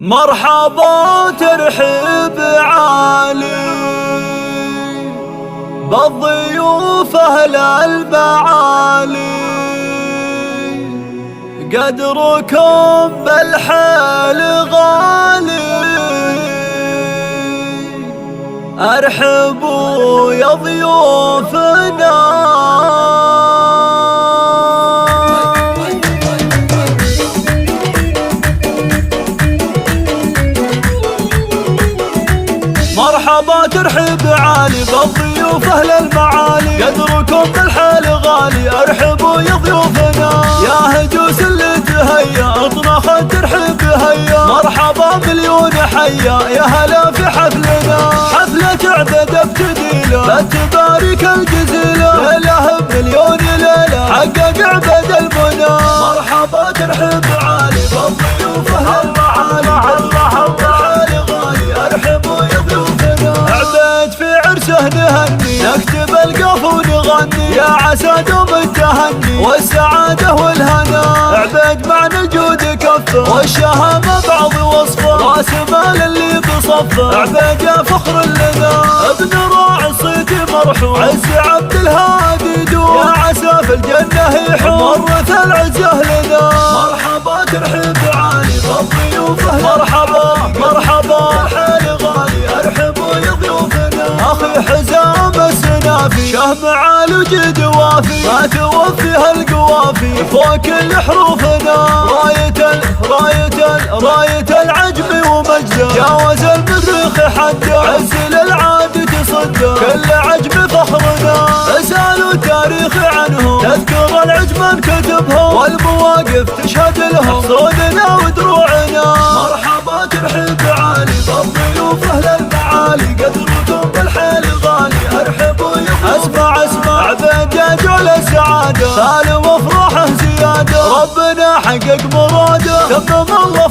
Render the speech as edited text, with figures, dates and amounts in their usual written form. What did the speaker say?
مرحبا ترحيب عالي بالضيوف أهل المعالي، قدركم بالحيل غالي، ارحبوا يا ضيوفنا. مرحبا ترحيب عالي بالضيوف أهل المعالي، قدركم بالحيل غالي، ارحبوا يا ضيوفنا. يا هجوس اللي تهيا اطنخ الترحيب هيا، مرحبا مليون حيا يا هلا في حفلنا. حفلة عبد ابتديله بالتبارك الجزيلة، ليلة بمليون ليلة حقق عبد المنى. مرحبا ترحيب عالي بالضيوف أهل المعالي، قدركم بالحيل غالي، ارحبوا يا ضيوفنا. عبد في عرسه نهني نكتب القف ونغني، يا عسى دوم التهني والسعادة والهنا. عبد معنى الجود كفه والشهامة بعض وصفه، راس مال اللي بصفه. عبد يا فخر لنا ابن راعي الصيد مرحوم، عز عبد الهادي دوم، يا عسى في الجنة يحوم مرث العزه لنا. مرحبا ترحيب عالي بالضيوف أهل مرحبا مرحبا الحيل غالي، ارحبوا يا ضيوفنا. اخي حزام السنافي شهم عال وجد وافي، ما توفيها القوافي فوق كل حروفنا. راية العجم ومجده، جاوز المدرخ حده، عز للعاد تصده، كل عجم فخرنا. اسألوا التاريخ عنهم تذكر العجمان كتبهم، والمواقف تشهد لهم صوننا ودروعنا. مرحبا ترحيب عالي بالضيوف أهل المعالي، قدركم بالحيل غالي، ارحبوا يا اسمع عبد يا جول السعادة، سالم وافراحه زيادة، ربنا حقق مراده، تمم الله